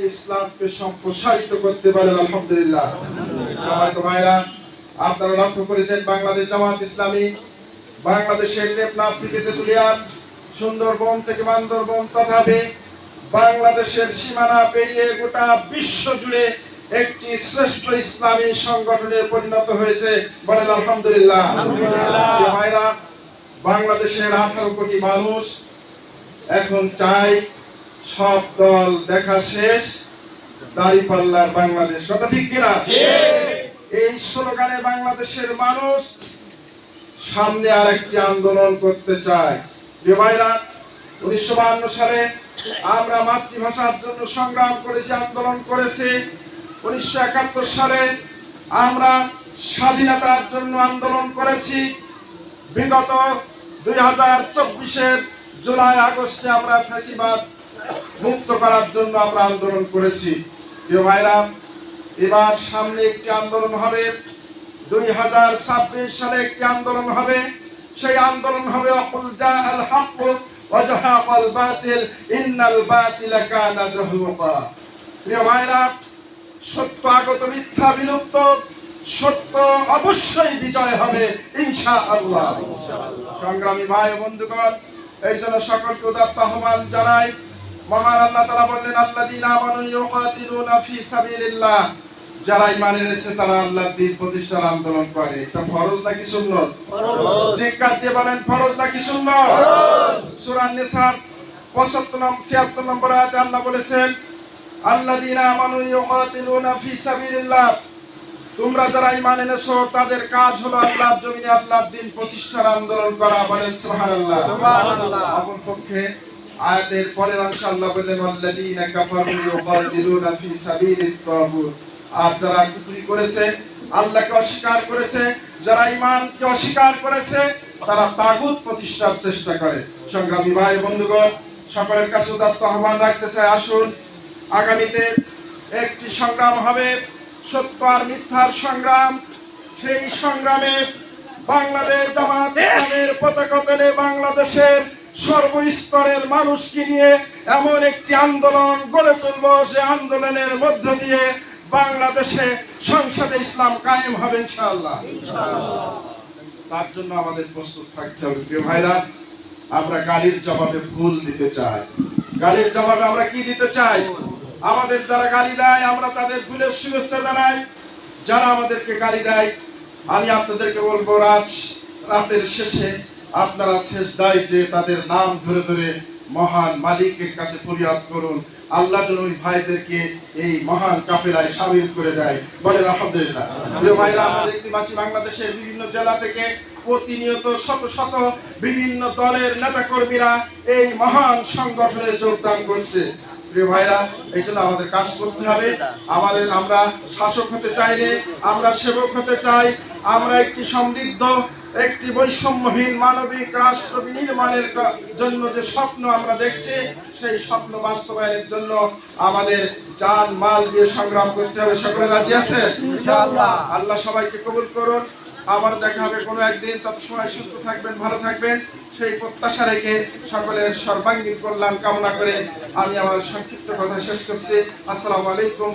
ইসলামকে সম্প্রসারিত করতে পারেন আলহামদুলিল্লাহ। সম্মানিত ভাইরা, আপনারা লক্ষ্য করেছেন বাংলাদেশ জামাত ইসলামী বাংলাদেশের টেকনাফ থেকে তেতুলিয়া, সুন্দরবন থেকে বান্দরবন তথাপি বাংলাদেশের সীমানা পেরিয়ে গোটা বিশ্ব জুড়ে একটি শ্রেষ্ঠ ইসলামী সংগঠনে পরিণত হয়েছে, বলেন আলহামদুলিল্লাহ। ভাইরা, বাংলাদেশের 18 কোটি মানুষ এখন চায় সব দল দেখা শেষ, দাঁড়িপাল্লার বাংলাদেশ। কথা ঠিক কিনা? এই স্লোগানে বাংলাদেশের মানুষ সামনে আরেকটি আন্দোলন করতে চায়। যে ভাইরা, 1952 সালে আমরা মাতৃভাষার জন্য সংগ্রাম করেছি, আন্দোলন করেছি। 1971 সালে আমরা স্বাধীনতার জন্য আন্দোলন করেছি। বিগত 2024-এর জুলাই আগস্টে আমরা ফ্যাসিবাদ মুক্ত করার জন্য আমরা আন্দোলন করেছি। প্রিয় ভাইরা, এবার সামনে একটি আন্দোলন হবে, 2026 সালে একটি আন্দোলন হবে। সেই আন্দোলন হবে আকুল জাআল হক ওয়া জাহাকাল বাতিল ইন্নাল বাতিলা কানা যাহুকা। প্রিয় ভাইরা, সত্য আগত, মিথ্যা বিলুপ্ত, সত্য অবশ্যই বিজয় হবে ইনশাআল্লাহ। সংগ্রামী ভাই ও বন্ধুগণ, এই জন্য সকলকে উদাত্ত আহ্বান জানাই। মহান আল্লাহ তাআলা বললেন, আল্লাযীনা আমানু ইউকাতিলুনা ফি সাবিলিল্লাহ, যারা ঈমান এনেছে তারা আল্লাহর দ্বীন প্রতিষ্ঠার আন্দোলন করে। এটা ফরজ নাকি সুন্নাত? ফরজ। জিজ্ঞাসা দিয়ে বলেন, ফরজ নাকি সুন্নাত? ফরজ। সূরা নিসার 76 নম্বর আয়াতে আল্লাহ বলেছেন, আল্লাযীনা আমানু ইউকাতিলুনা ফি সাবিলিল্লাহ, তোমরা যারা ঈমান এনেছো তাদের কাজ হলো আল্লাহর জমিনে আল্লাহর দ্বীন প্রতিষ্ঠার আন্দোলন করা। বলেন সুবহানাল্লাহ। সুবহানাল্লাহ। অপর পক্ষে আয়াতের পরের অংশে আল্লাহ বলেন, আল্লাযীনা কাফারু ইউকাতিলুনা ফি সাবিলিত তাগুত, আর যারা কুফরি করেছে, আল্লাহকে অস্বীকার করেছে, যারা ঈমানকে অস্বীকার করেছে, তারা তাগুত প্রতিষ্ঠার চেষ্টা করে। সংগ্রামী ভাই বন্ধুগণ, সকলের কাছে উদাত্ত আহ্বান রাখতে চাই, আসুন আগামীতে একটি সংগ্রাম হবে, সত্য আর মিথ্যার সংগ্রাম। সেই সংগ্রামে বাংলাদেশ জামাত ইসলামের পতাকা তলে বাংলাদেশের সর্বস্তরের মানুষকে নিয়ে এমন একটি আন্দোলন গড়ে তুলব, যে আন্দোলনের মধ্য দিয়ে বাংলাদেশে সংসদে ইসলাম কায়েম হবে ইনশাআল্লাহ। তার জন্য আমাদের প্রস্তুত থাকতে হবে। প্রিয় ভাইরা, আমরা গালির জবাবে ফুল দিতে চাই। গালির জবাবে আমরা কি দিতে চাই? আমাদের যারা গালি দেয় আমরা তাদের ফুলের শুভেচ্ছা জানাই। যারা আমাদেরকে গালি দেয়, আমি আপনাদেরকে বলবো, রাতের শেষে আপনারা শেষদায় যে তাদের নাম ধরে ধরে মহান মালিকের কাছে ফরিয়াদ করুন। আল্লাহ যেন ওই ভাইদেরকে এই মহান কাফেলায় শামিল করে দেয়। বলেন আলহামদুলিল্লাহ। প্রিয় ভাইরা, আমরা দেখতে পাচ্ছি বাংলাদেশের বিভিন্ন জেলা থেকে প্রতিনিয়ত শত শত বিভিন্ন দলের নেতাকর্মীরা এই মহান সংগঠনে যোগদান করছে। প্রিয় ভাইরা, এই জন্য আমাদের কাজ করতে হবে। আমরা শাসক হতে চাইলে আমরা সেবক হতে চাই। আমরা একটি সমৃদ্ধ, একটি বৈষম্যহীন মানবিক রাষ্ট্র বিনির্মাণের জন্য যে স্বপ্ন আমরা দেখছি, সেই স্বপ্ন বাস্তবায়নের জন্য আমাদের জান মাল দিয়ে সংগ্রাম করতে হবে। সকলে রাজি আছেন ইনশাআল্লাহ? আল্লাহ সবাইকে কবুল করুন। আবার দেখা হবে কোনো একদিন। তত সময় সুস্থ থাকবেন, ভালো থাকবেন, সেই প্রত্যাশা রেখে সকলের সর্বাঙ্গীন কল্যাণ কামনা করে আমি আমার সংক্ষিপ্ত কথা শেষ করছি। আসসালামু আলাইকুম।